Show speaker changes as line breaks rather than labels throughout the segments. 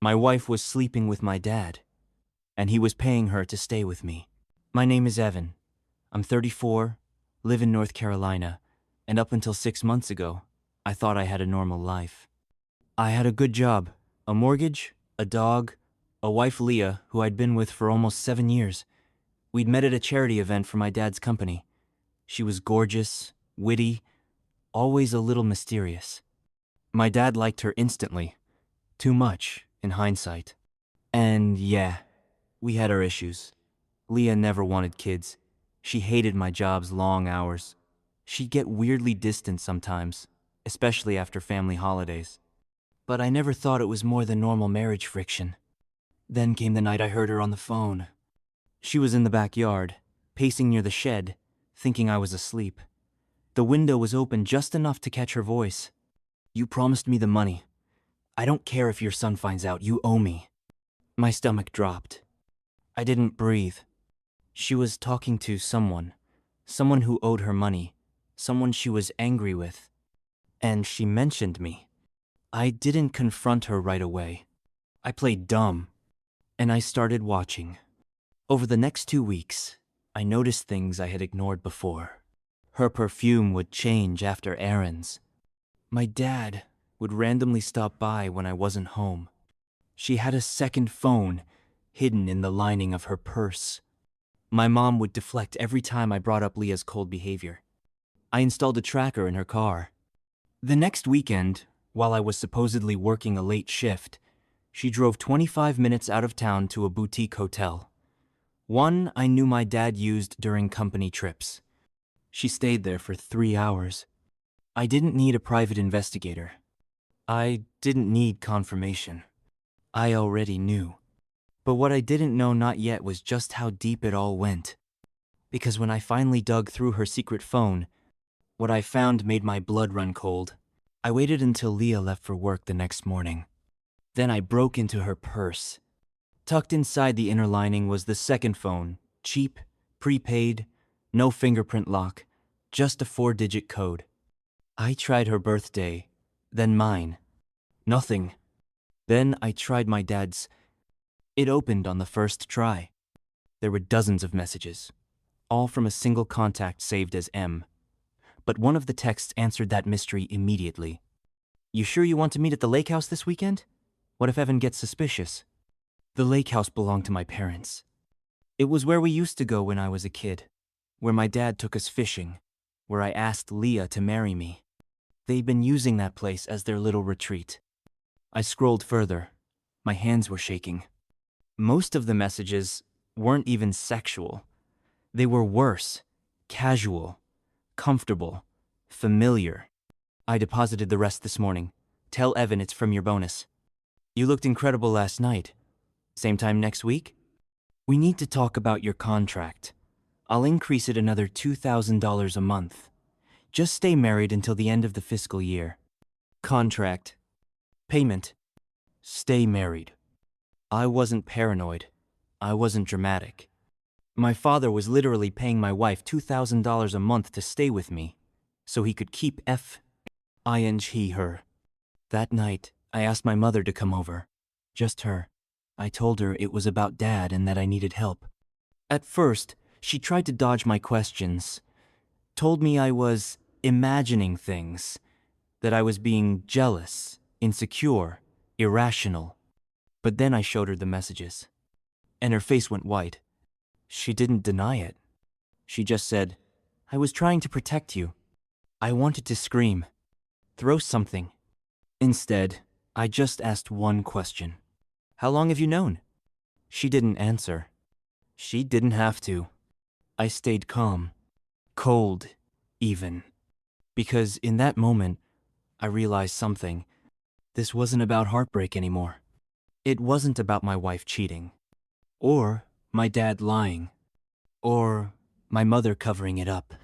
My wife was sleeping with my dad, and he was paying her to stay with me. My name is Evan. I'm 34, live in North Carolina, and up until 6 months ago, I thought I had a normal life. I had a good job, a mortgage, a dog, a wife Leah, who I'd been with for almost 7 years. We'd met at a charity event for my dad's company. She was gorgeous, witty, always a little mysterious. My dad liked her instantly. Too much, in hindsight. And yeah, we had our issues. Leah never wanted kids. She hated my job's long hours. She'd get weirdly distant sometimes, especially after family holidays. But I never thought it was more than normal marriage friction. Then came the night I heard her on the phone. She was in the backyard, pacing near the shed, thinking I was asleep. The window was open just enough to catch her voice. "You promised me the money. I don't care if your son finds out, you owe me." My stomach dropped. I didn't breathe. She was talking to someone who owed her money, someone she was angry with. And she mentioned me. I didn't confront her right away. I played dumb, and I started watching. Over the next 2 weeks, I noticed things I had ignored before. Her perfume would change after errands. My dad would randomly stop by when I wasn't home. She had a second phone hidden in the lining of her purse. My mom would deflect every time I brought up Leah's cold behavior. I installed a tracker in her car. The next weekend, while I was supposedly working a late shift, she drove 25 minutes out of town to a boutique hotel. One I knew my dad used during company trips. She stayed there for 3 hours. I didn't need a private investigator. I didn't need confirmation. I already knew. But what I didn't know not yet was just how deep it all went. Because when I finally dug through her secret phone, what I found made my blood run cold. I waited until Leah left for work the next morning. Then I broke into her purse. Tucked inside the inner lining was the second phone, cheap, prepaid, no fingerprint lock, just a 4-digit code. I tried her birthday, then mine. Nothing. Then I tried my dad's. It opened on the first try. There were dozens of messages, all from a single contact saved as M. But one of the texts answered that mystery immediately. "You sure you want to meet at the lake house this weekend? What if Evan gets suspicious?" The lake house belonged to my parents. It was where we used to go when I was a kid, where my dad took us fishing, where I asked Leah to marry me. They'd been using that place as their little retreat. I scrolled further. My hands were shaking. Most of the messages weren't even sexual. They were worse, casual, comfortable, familiar. I deposited the rest this morning. "Tell Evan it's from your bonus. You looked incredible last night. Same time next week? We need to talk about your contract. I'll increase it another $2,000 a month. Just stay married until the end of the fiscal year. Contract. Payment. Stay married." I wasn't paranoid. I wasn't dramatic. My father was literally paying my wife $2,000 a month to stay with me, so he could keep her. That night, I asked my mother to come over. Just her. I told her it was about Dad and that I needed help. At first, she tried to dodge my questions. Told me I was imagining things, that I was being jealous, insecure, irrational. But then I showed her the messages, and her face went white. She didn't deny it. She just said, "I was trying to protect you." I wanted to scream, throw something. Instead, I just asked one question. "How long have you known?" She didn't answer. She didn't have to. I stayed calm, cold, even. Because in that moment, I realized something. This wasn't about heartbreak anymore. It wasn't about my wife cheating, or my dad lying, or my mother covering it up.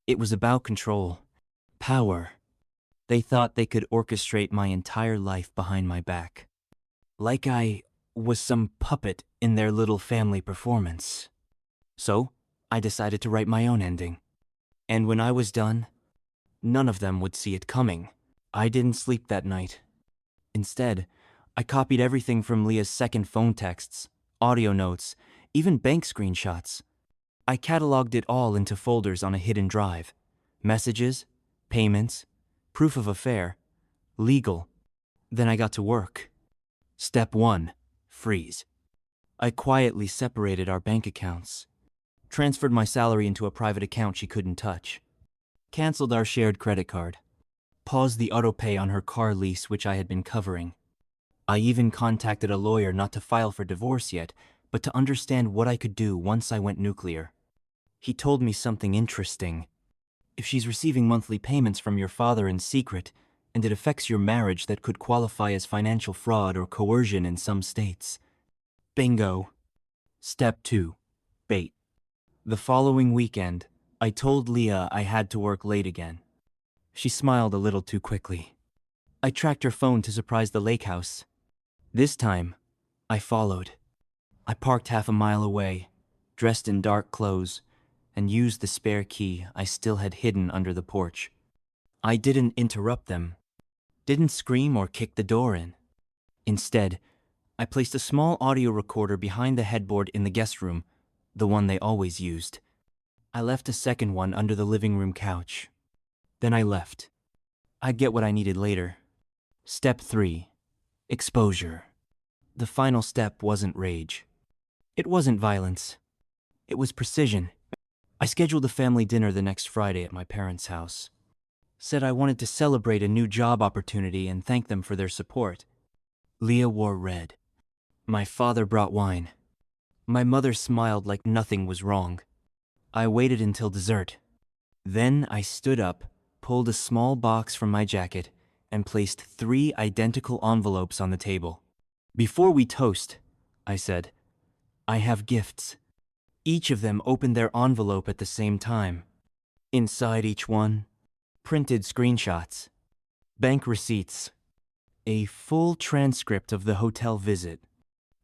It was about control, power. They thought they could orchestrate my entire life behind my back. Like I was some puppet in their little family performance. So, I decided to write my own ending. And when I was done, none of them would see it coming. I didn't sleep that night. Instead, I copied everything from Leah's second phone texts, audio notes, even bank screenshots. I cataloged it all into folders on a hidden drive. Messages, payments, proof of affair, legal. Then I got to work. Step 1. Freeze. I quietly separated our bank accounts. Transferred my salary into a private account she couldn't touch. Cancelled our shared credit card. Paused the autopay on her car lease which I had been covering. I even contacted a lawyer not to file for divorce yet, but to understand what I could do once I went nuclear. He told me something interesting. If she's receiving monthly payments from your father in secret, and it affects your marriage, that could qualify as financial fraud or coercion in some states. Bingo. Step 2. Bait. The following weekend, I told Leah I had to work late again. She smiled a little too quickly. I tracked her phone to surprise the lake house. This time, I followed. I parked half a mile away, dressed in dark clothes, and used the spare key I still had hidden under the porch. I didn't interrupt them, didn't scream or kick the door in. Instead, I placed a small audio recorder behind the headboard in the guest room, the one they always used. I left a second one under the living room couch. Then I left. I'd get what I needed later. Step 3. Exposure. The final step wasn't rage. It wasn't violence. It was precision. I scheduled a family dinner the next Friday at my parents' house. Said I wanted to celebrate a new job opportunity and thank them for their support. Leah wore red. My father brought wine. My mother smiled like nothing was wrong. I waited until dessert. Then I stood up, pulled a small box from my jacket, and placed 3 identical envelopes on the table. Before we toast, I said, I have gifts. Each of them opened their envelope at the same time. Inside each one, printed screenshots, bank receipts, a full transcript of the hotel visit,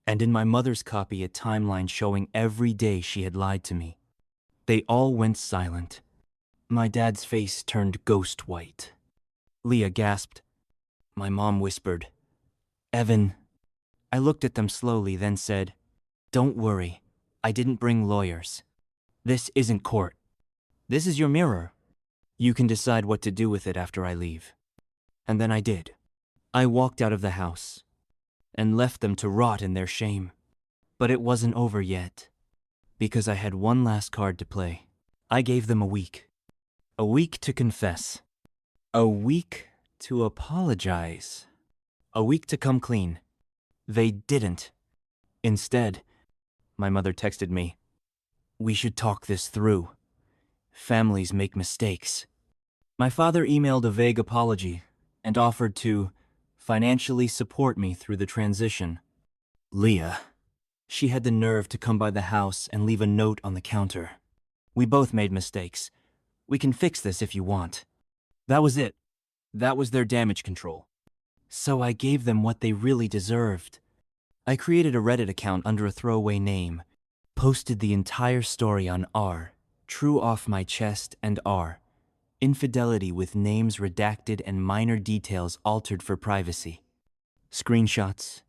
and in my mother's copy a timeline showing every day she had lied to me. They all went silent. My dad's face turned ghost white. Leah gasped. My mom whispered, Evan. I looked at them slowly, then said, Don't worry, I didn't bring lawyers. This isn't court. This is your mirror. You can decide what to do with it after I leave. And then I did. I walked out of the house and left them to rot in their shame. But it wasn't over yet, because I had one last card to play. I gave them a week. A week to confess. A week to apologize. A week to come clean. They didn't. Instead, my mother texted me, We should talk this through. Families make mistakes. My father emailed a vague apology and offered to financially support me through the transition. Leah. She had the nerve to come by the house and leave a note on the counter. We both made mistakes. We can fix this if you want. That was it. That was their damage control. So I gave them what they really deserved. I created a Reddit account under a throwaway name, posted the entire story on r, true off my chest, and r, infidelity with names redacted and minor details altered for privacy. Screenshots,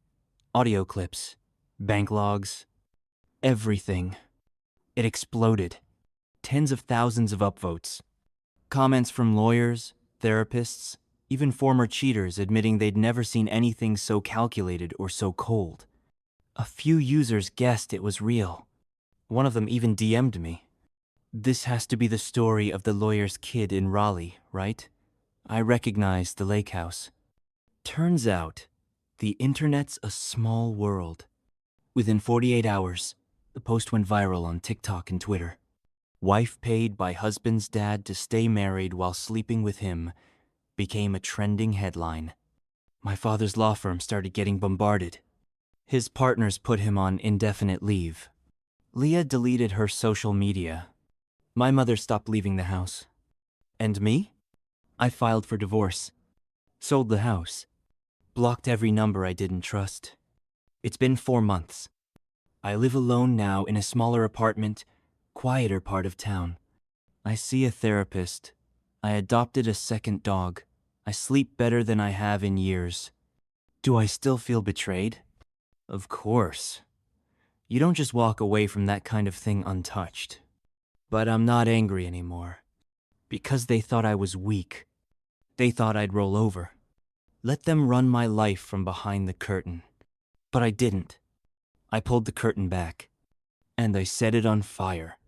audio clips, bank logs, everything. It exploded. Tens of thousands of upvotes. Comments from lawyers, therapists, even former cheaters admitting they'd never seen anything so calculated or so cold. A few users guessed it was real. One of them even DM'd me. This has to be the story of the lawyer's kid in Raleigh, right? I recognized the lake house. Turns out, the internet's a small world. Within 48 hours, the post went viral on TikTok and Twitter. Wife paid by husband's dad to stay married while sleeping with him became a trending headline. My father's law firm started getting bombarded. His partners put him on indefinite leave. Leah deleted her social media. My mother stopped leaving the house. And me? I filed for divorce. Sold the house. Blocked every number I didn't trust. It's been 4 months. I live alone now in a smaller apartment, quieter part of town. I see a therapist. I adopted a second dog. I sleep better than I have in years. Do I still feel betrayed? Of course. You don't just walk away from that kind of thing untouched. But I'm not angry anymore. Because they thought I was weak. They thought I'd roll over. Let them run my life from behind the curtain. But I didn't. I pulled the curtain back. And I set it on fire.